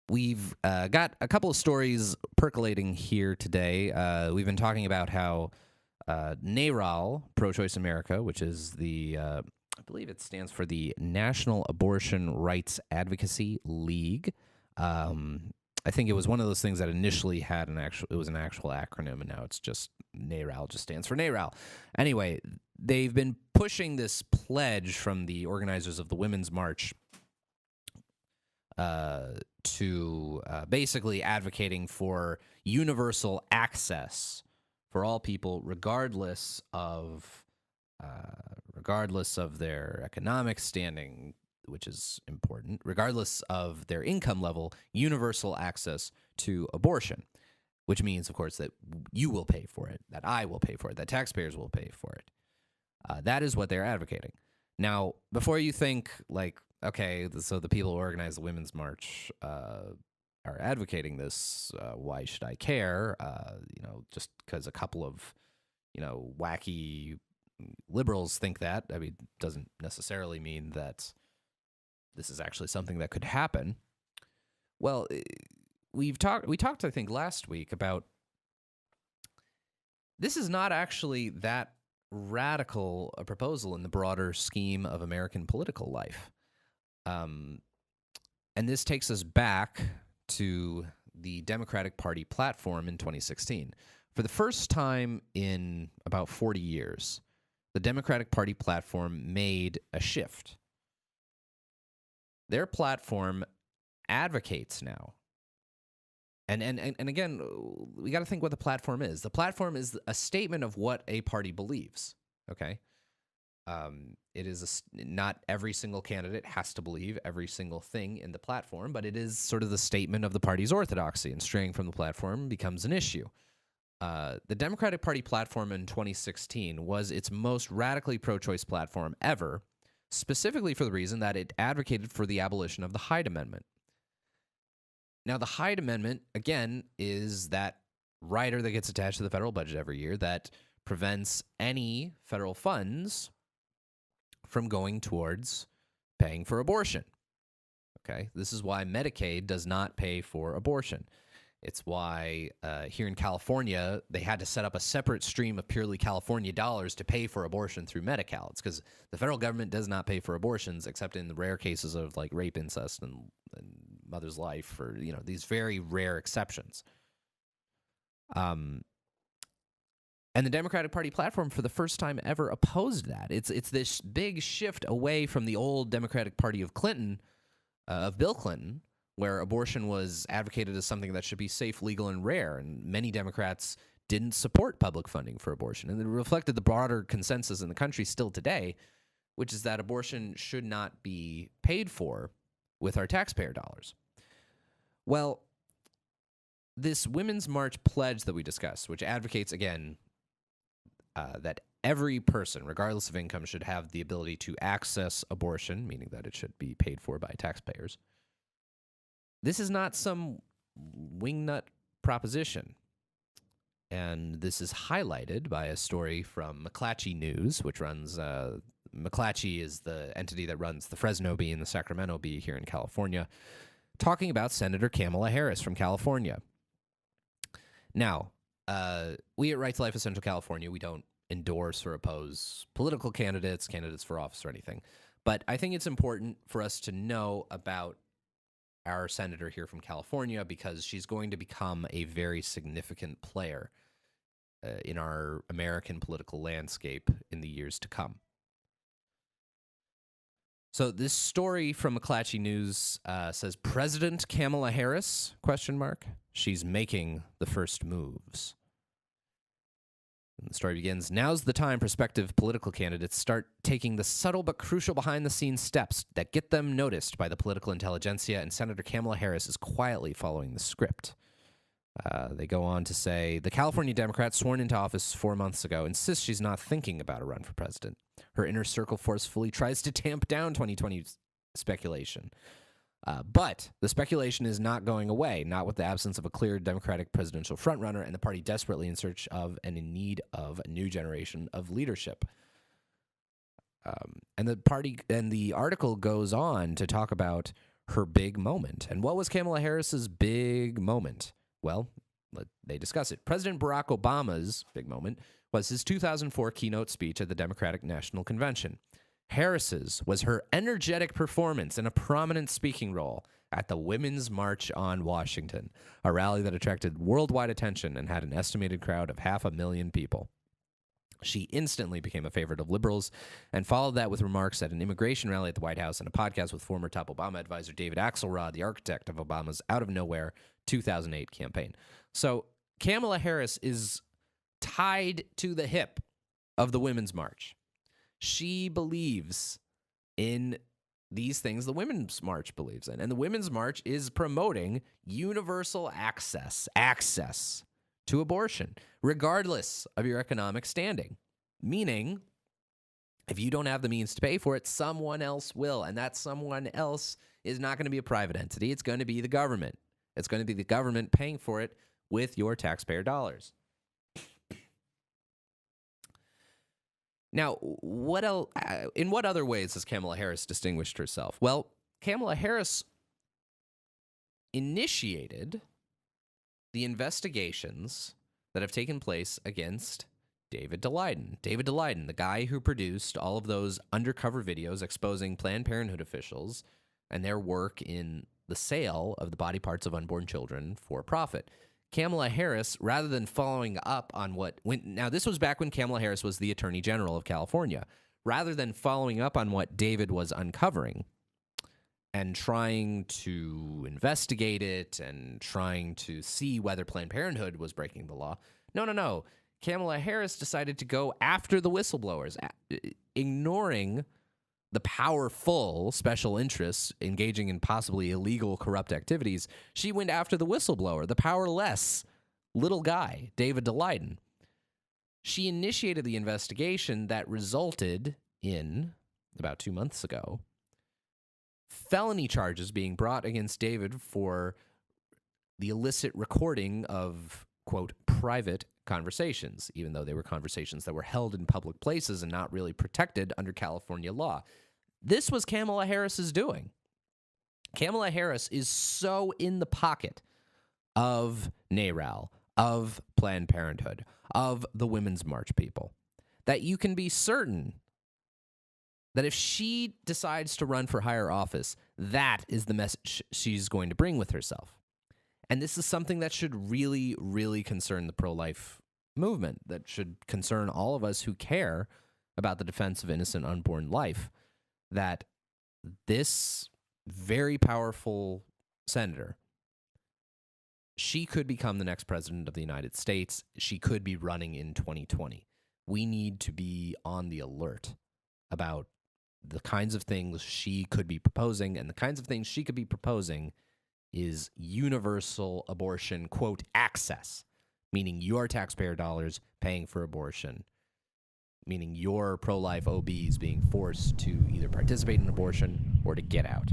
We've got a couple of stories percolating here today. We've been talking about how NARAL, Pro-Choice America, which is I believe it stands for the National Abortion Rights Advocacy League. I think it was one of those things that initially had it was an actual acronym, and now it's just NARAL, just stands for NARAL. Anyway, they've been pushing this pledge from the organizers of the Women's March to basically advocating for universal access for all people, regardless of their economic standing, which is important, regardless of their income level, universal access to abortion, which means, of course, that you will pay for it, that I will pay for it, that taxpayers will pay for it. That is what they're advocating. Now, before you think, like, okay, so the people who organize the Women's March are advocating this, why should I care? Just because a couple of, wacky liberals think that, I mean, doesn't necessarily mean that this is actually something that could happen. Well, we talked, I think, last week about this is not actually that radical a proposal in the broader scheme of American political life. And this takes us back to the Democratic Party platform in 2016. For the first time in about 40 years, the Democratic Party platform made a shift. Their platform advocates now. And again, we got to think what the platform is. The platform is a statement of what a party believes, okay? It is not every single candidate has to believe every single thing in the platform, but it is sort of the statement of the party's orthodoxy, and straying from the platform becomes an issue. The Democratic Party platform in 2016 was its most radically pro-choice platform ever, specifically for the reason that it advocated for the abolition of the Hyde Amendment. Now, the Hyde Amendment, again, is that rider that gets attached to the federal budget every year that prevents any federal funds from going towards paying for abortion. Okay, this is why Medicaid does not pay for abortion. It's why here in California, they had to set up a separate stream of purely California dollars to pay for abortion through Medi-Cal. It's because the federal government does not pay for abortions except in the rare cases of like rape, incest, and mother's life, or these very rare exceptions. And the Democratic Party platform, for the first time ever, opposed that. It's this big shift away from the old Democratic Party of Clinton, of Bill Clinton, where abortion was advocated as something that should be safe, legal, and rare. And many Democrats didn't support public funding for abortion. And it reflected the broader consensus in the country still today, which is that abortion should not be paid for with our taxpayer dollars. Well, this Women's March pledge that we discussed, which advocates, again, that every person, regardless of income, should have the ability to access abortion, meaning that it should be paid for by taxpayers. This is not some wingnut proposition. And this is highlighted by a story from McClatchy News, which runs, McClatchy is the entity that runs the Fresno Bee and the Sacramento Bee here in California, talking about Senator Kamala Harris from California. Now, we at Right to Life of Central California, we don't endorse or oppose political candidates for office, or anything. But I think it's important for us to know about our senator here from California, because she's going to become a very significant player in our American political landscape in the years to come. So this story from McClatchy News says, President Kamala Harris, ? She's making the first moves. And the story begins, now's the time prospective political candidates start taking the subtle but crucial behind-the-scenes steps that get them noticed by the political intelligentsia, and Senator Kamala Harris is quietly following the script. They go on to say, the California Democrat sworn into office 4 months ago insists she's not thinking about a run for president. Her inner circle forcefully tries to tamp down 2020 speculation. But the speculation is not going away, not with the absence of a clear Democratic presidential frontrunner and the party desperately in search of and in need of a new generation of leadership. And the article goes on to talk about her big moment. And what was Kamala Harris's big moment? Well, they discuss it. President Barack Obama's big moment was his 2004 keynote speech at the Democratic National Convention. Harris's was her energetic performance in a prominent speaking role at the Women's March on Washington, a rally that attracted worldwide attention and had an estimated crowd of 500,000 people. She instantly became a favorite of liberals and followed that with remarks at an immigration rally at the White House and a podcast with former top Obama advisor David Axelrod, the architect of Obama's out-of-nowhere 2008 campaign. So Kamala Harris is tied to the hip of the Women's March. She believes in these things the Women's March believes in. And the Women's March is promoting universal access to abortion, regardless of your economic standing. Meaning, if you don't have the means to pay for it, someone else will. And that someone else is not going to be a private entity. It's going to be the government. It's going to be the government paying for it with your taxpayer dollars. Now, in what other ways has Kamala Harris distinguished herself? Well, Kamala Harris initiated the investigations that have taken place against David Daleiden. David Daleiden, the guy who produced all of those undercover videos exposing Planned Parenthood officials and their work in the sale of the body parts of unborn children for profit. Kamala Harris, rather than following up on now this was back when Kamala Harris was the Attorney General of California, rather than following up on what David was uncovering and trying to investigate it and trying to see whether Planned Parenthood was breaking the law. No. Kamala Harris decided to go after the whistleblowers, ignoring the powerful special interests engaging in possibly illegal, corrupt activities. She went after the whistleblower, the powerless little guy, David Daleiden. She initiated the investigation that resulted in, about 2 months ago, felony charges being brought against David for the illicit recording of, quote, private conversations, even though they were conversations that were held in public places and not really protected under California law. This was Kamala Harris's doing. Kamala Harris is so in the pocket of NARAL, of Planned Parenthood, of the Women's March people, that you can be certain that if she decides to run for higher office, that is the message she's going to bring with herself. And this is something that should really, really concern the pro-life movement, that should concern all of us who care about the defense of innocent unborn life, that this very powerful senator, she could become the next president of the United States. She could be running in 2020. We need to be on the alert about the kinds of things she could be proposing, and the kinds of things she could be proposing is universal abortion, quote, access, meaning your taxpayer dollars paying for abortion, meaning your pro-life OBs being forced to either participate in abortion or to get out.